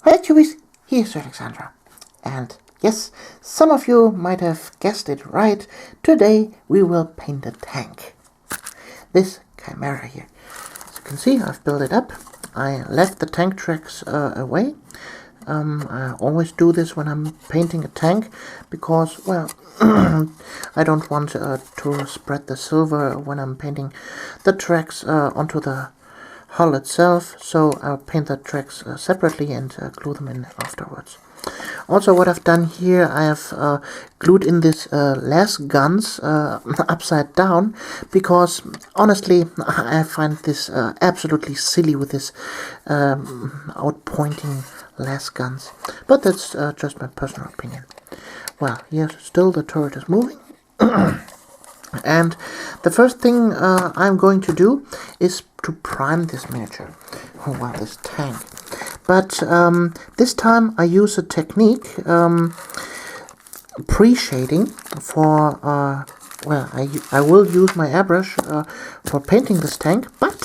Hi Chewies, here's Alexandra. And yes, some of you might have guessed it right. Today we will paint a tank. This Chimera here. As you can see, I've built it up. I left the tank tracks away. I always do this when I'm painting a tank because, well, I don't want to spread the silver when I'm painting the tracks onto the hull itself, so I'll paint the tracks separately and glue them in afterwards. Also, what I've done here, I have glued in this las guns upside down, because honestly I find this absolutely silly with this out-pointing las guns, but that's just my personal opinion. Well, yes, still the turret is moving. And the first thing I'm going to do is to prime this miniature, this tank. But this time I use a technique, pre-shading for, I will use my airbrush for painting this tank, but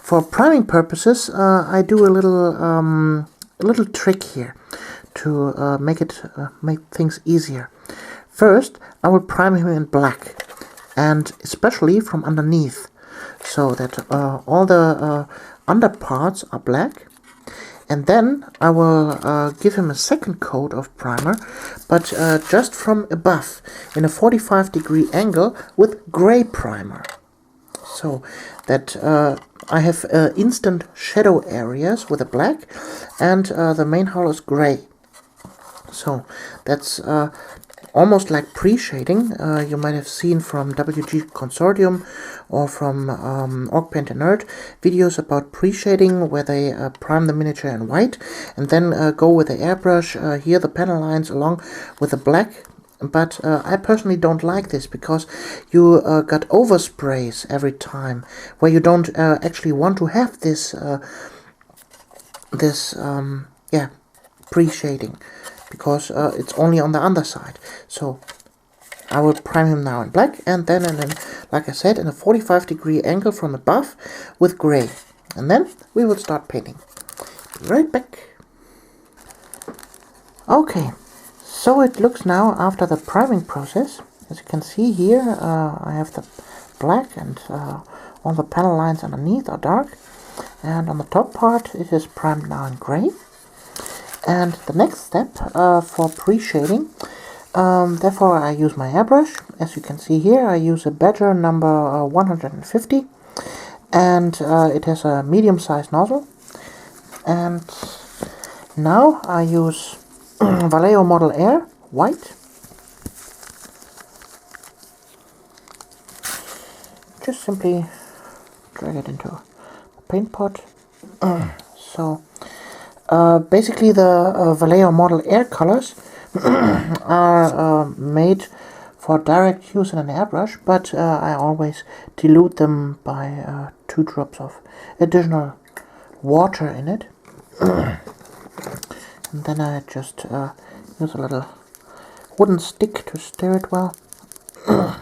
for priming purposes I do a little trick here to make things easier. First, I will prime him in black, and especially from underneath, so that all the underparts are black. And then I will give him a second coat of primer, but just from above, in a 45-degree angle with gray primer. So that I have instant shadow areas with the black, and the main hull is gray. So that's almost like pre-shading. You might have seen from WG Consortium or from Orc Painter Nerd videos about pre-shading, where they prime the miniature in white and then go with the airbrush here the panel lines along with the black. But I personally don't like this, because you got oversprays every time where you don't actually want to have this pre-shading, because it's only on the underside. So I will prime him now in black, and then like I said, in a 45-degree angle from above with gray, and then we will start painting. Be right back. Okay, so it looks now after the priming process. As you can see here, I have the black, and all the panel lines underneath are dark, and on the top part it is primed now in gray. And the next step for pre-shading, therefore I use my airbrush. As you can see here, I use a Badger number 150, and it has a medium-sized nozzle. And now I use Vallejo Model Air white. Just simply drag it into a paint pot. So basically the Vallejo Model Air colors are made for direct use in an airbrush, but I always dilute them by 2 drops of additional water in it. And then I just use a little wooden stick to stir it well, to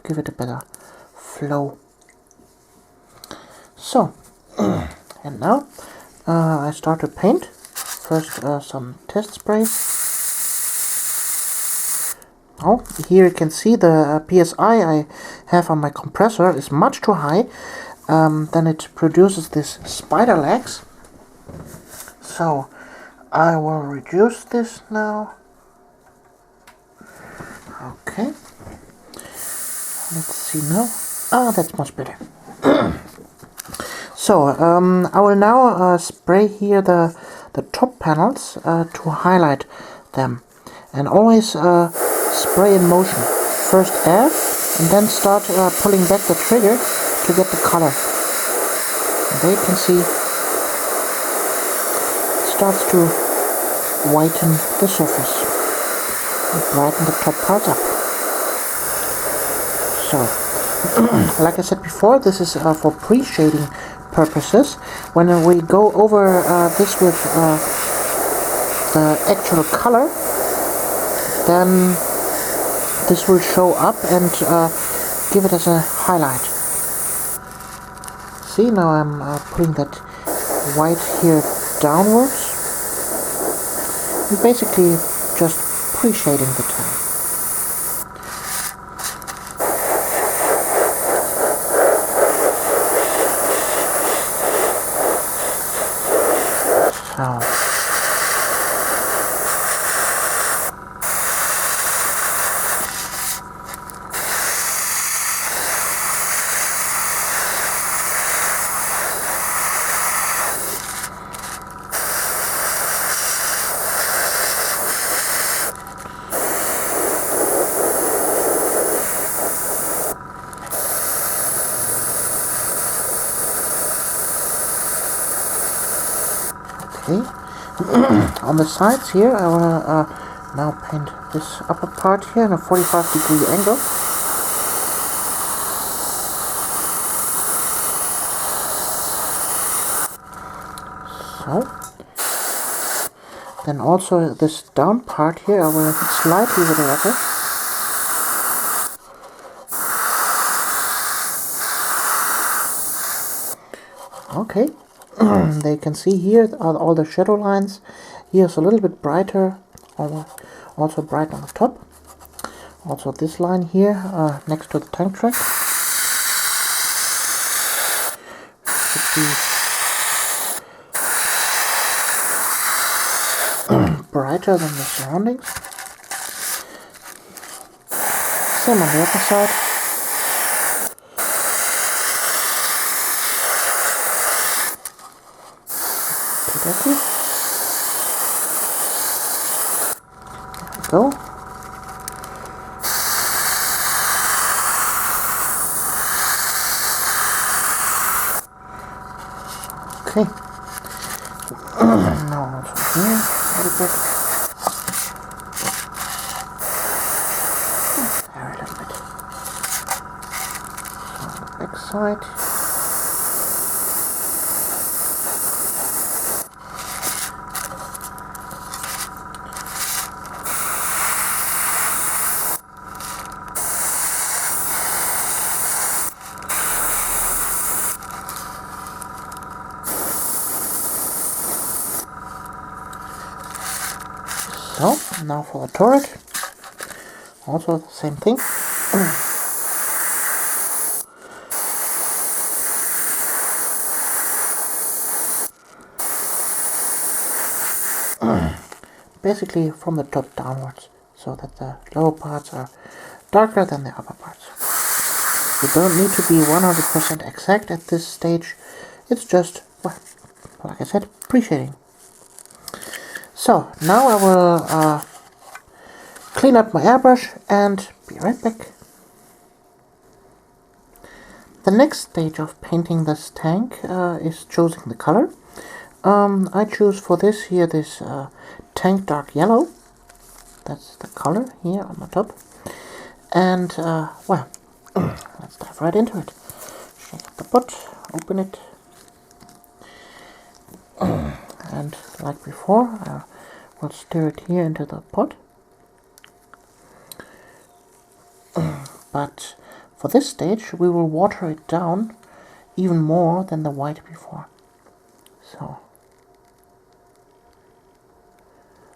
give it a better flow. So, and now I start to paint. First some test spray. Oh, here you can see the PSI I have on my compressor is much too high. Then it produces this spider legs. So I will reduce this now. Okay. Let's see now. Ah, that's much better. So I will now spray here the top panels to highlight them, and always spray in motion. First air, and then start pulling back the trigger to get the color. And there you can see it starts to whiten the surface and brighten the top parts up. So, like I said before, this is for pre-shading purposes. When we go over this with the actual color, then this will show up and give it as a highlight. See, now I'm putting that white here downwards. And basically just pre-shading the tank. Okay. On the sides here, I want to now paint this upper part here in a 45-degree angle. So. Then also this down part here, I will hit slightly with a rubber. Okay. They can see here are all the shadow lines. Here's a little bit brighter, also bright on the top. Also this line here next to the tank track should be brighter than the surroundings. Same on the other side. There we go. Okay. Now also here a little bit. There a little bit. On the back side. So, now for the turret, also the same thing. Basically from the top downwards, so that the lower parts are darker than the upper parts. You don't need to be 100% exact at this stage, it's just, well, like I said, pre-shading. So, now I will clean up my airbrush and be right back. The next stage of painting this tank is choosing the color. I choose for this here this tank dark yellow. That's the color here on the top. And, well, let's dive right into it. Shake up the pot, open it. And like before, I will stir it here into the pot. But for this stage, we will water it down even more than the white before. So,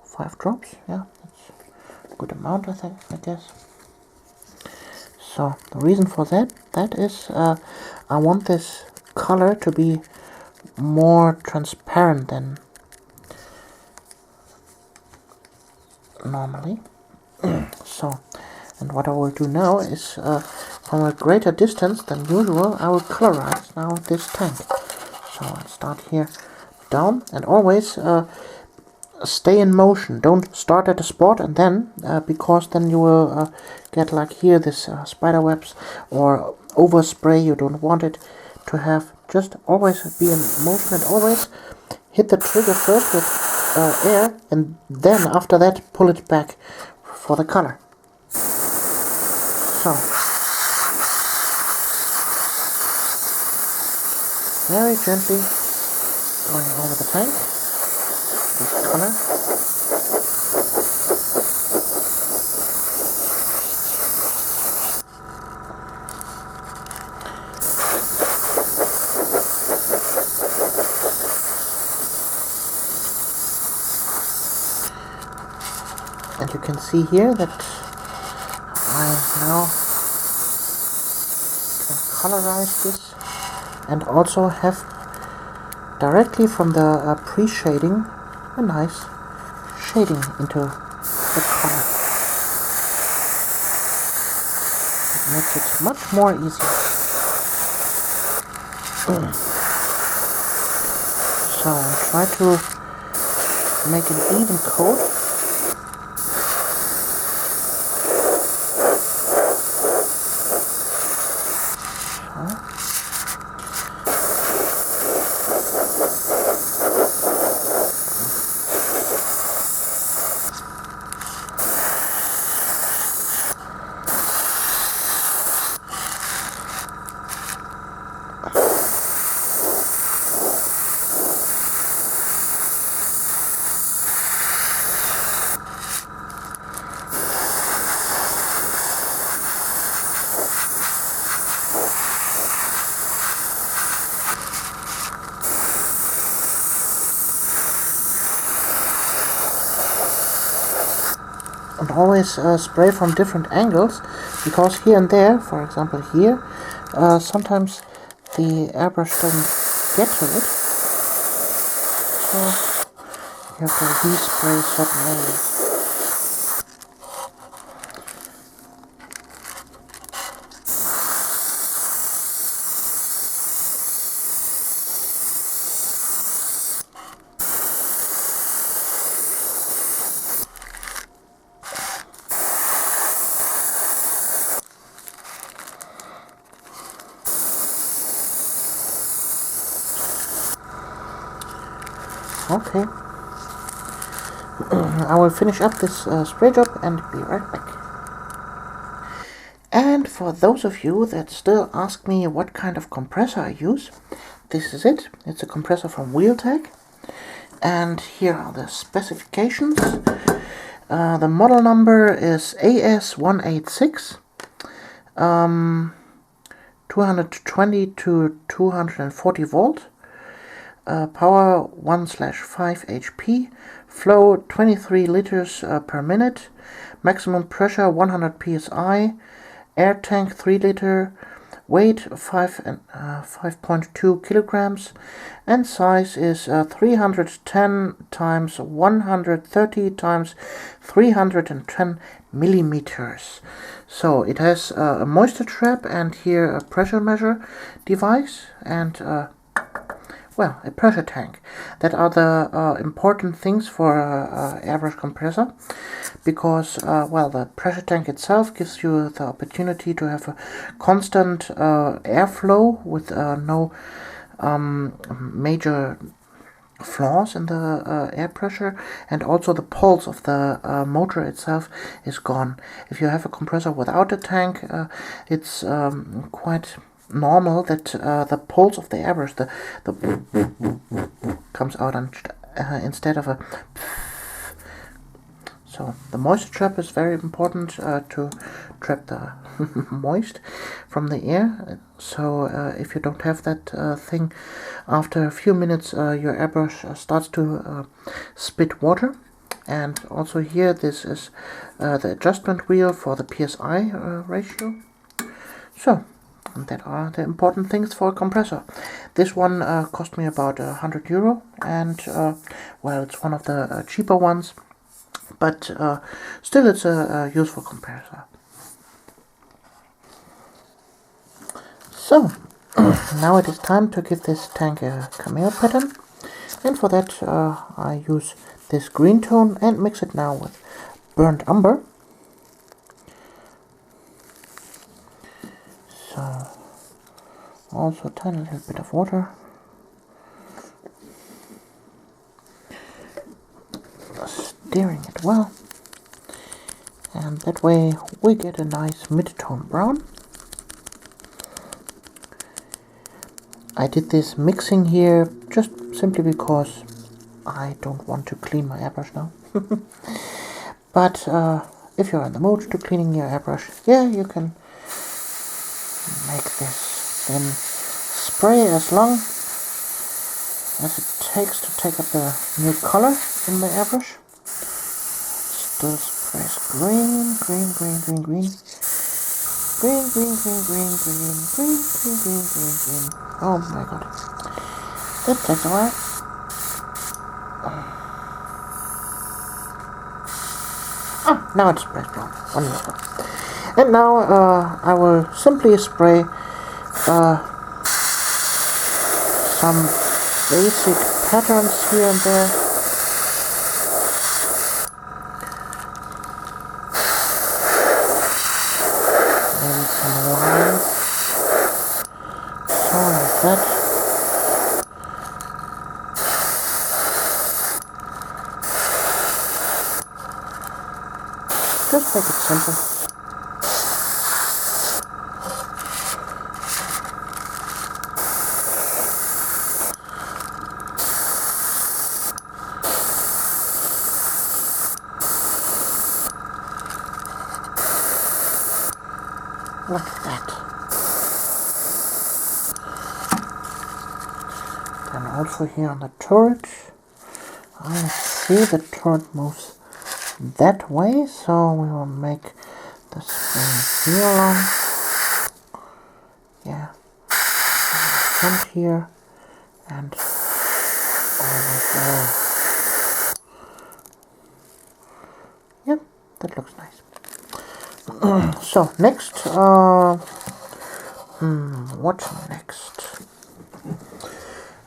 5 drops, yeah, that's a good amount, I guess. So, the reason for that is I want this color to be more transparent than normally. So, and what I will do now is from a greater distance than usual, I will colorize now this tank. So I'll start here down, and always stay in motion. Don't start at a spot and then, because then you will get like here this spider webs or overspray. You don't want it to have. Just always be in motion and always hit the trigger first with air, and then after that pull it back for the color. So, very gently going over the tank, this color. can see here that I now can colorize this and also have directly from the pre-shading a nice shading into the color. It makes it much more easier. So I'll try to make an even coat. And always spray from different angles, because here and there, for example here, sometimes the airbrush doesn't get to it, so you have to respray certain areas. Okay, I will finish up this spray job and be right back. And for those of you that still ask me what kind of compressor I use, this is it. It's a compressor from Realtek, and here are the specifications. The model number is AS186, 220 to 240 volt. Power 1/5 HP, flow 23 liters per minute, maximum pressure 100 psi, air tank 3 liter, weight 5.2 kilograms, and size is 310 times 130 times 310 millimeters. So it has a moisture trap and here a pressure measure device and well, a pressure tank. That are the important things for airbrush compressor, because well, the pressure tank itself gives you the opportunity to have a constant airflow with no major flaws in the air pressure, and also the pulse of the motor itself is gone. If you have a compressor without a tank, it's quite normal that the pulse of the airbrush, the comes out instead of a. So the moisture trap is very important to trap the moist from the air. So if you don't have that thing, after a few minutes your airbrush starts to spit water. And also here, this is the adjustment wheel for the PSI ratio. So that are the important things for a compressor. This one cost me about €100, and well, it's one of the cheaper ones, but still it's a useful compressor. So now it is time to give this tank a Chimera pattern, and for that I use this green tone and mix it now with burnt umber. So also a tiny little bit of water. Stirring it well. And that way we get a nice mid-tone brown. I did this mixing here just simply because I don't want to clean my airbrush now. But if you're in the mood to cleaning your airbrush, yeah, you can make this. Then spray as long as it takes to take up the new color in my airbrush. Still sprays green, green, green, green, green. Green, green, green, green, green, green, green, green, green, green. Oh my god. That takes a while. Ah, now it sprays brown. Wonderful. And now I will simply spray some basic patterns here and there. And some lines. So like that. Just make it simple. Like that. And also here on the turret, I see the turret moves that way, so we will make the spring here along. Yeah. Front here and over there. Yep, that looks nice. So next, what next?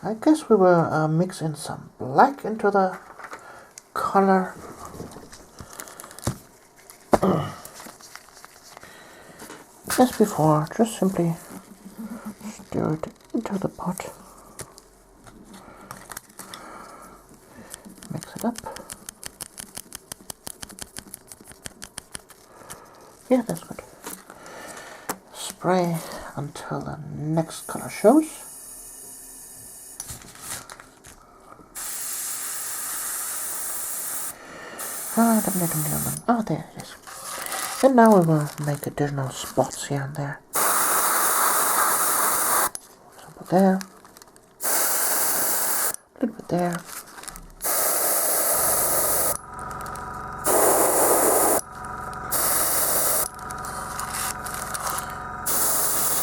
I guess we will mix in some black into the color. As before, just simply stir it into the pot. Mix it up. Yeah, that's good. Spray until the next color shows. Ah, there it is. And now we will make additional spots here and there. For example, there. A little bit there.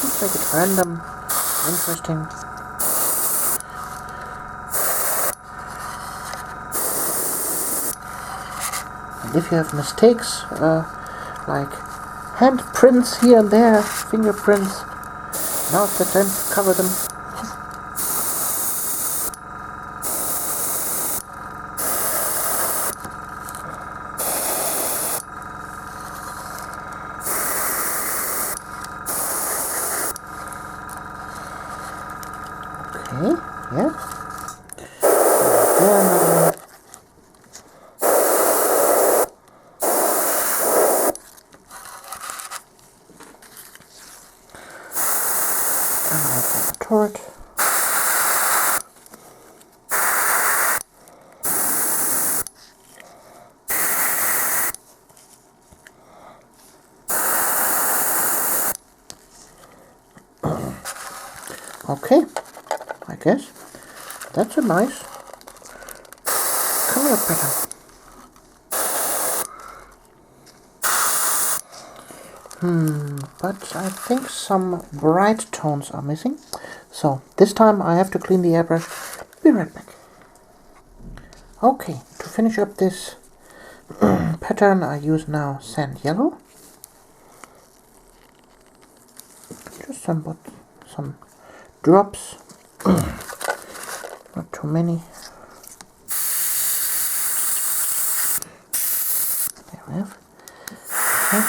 Let's make it random, interesting. And if you have mistakes, like handprints here and there, fingerprints, now's the time to cover them. Okay, yeah. There, another one. Turret. Okay, I guess that's a nice color pattern. But I think some bright tones are missing. So this time I have to clean the airbrush. Be right back. Okay, to finish up this pattern I use now sand yellow. Just some drops, not too many. There we have. Okay.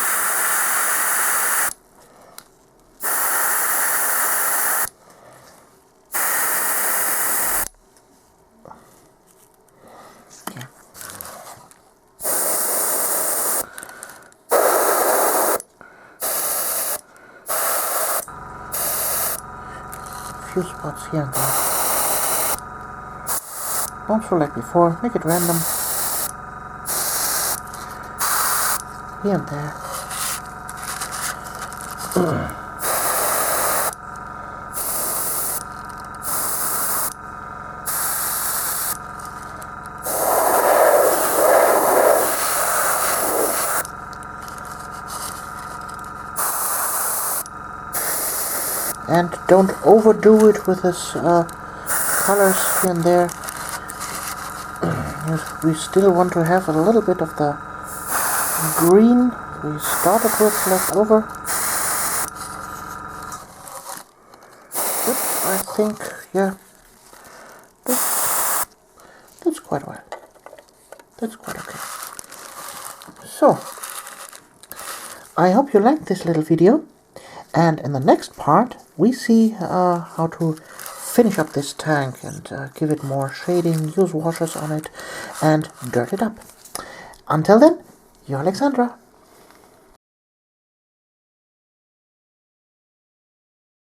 Few spots here and there. Also like before, make it random. Here and there. and don't overdo it with his colors here and there. We still want to have a little bit of the green we started with left over. But I think, yeah, that's quite well. That's quite okay. So, I hope you liked this little video, and in the next part we see how to finish up this tank and give it more shading, use washes on it, and dirt it up. Until then, you're Alexandra.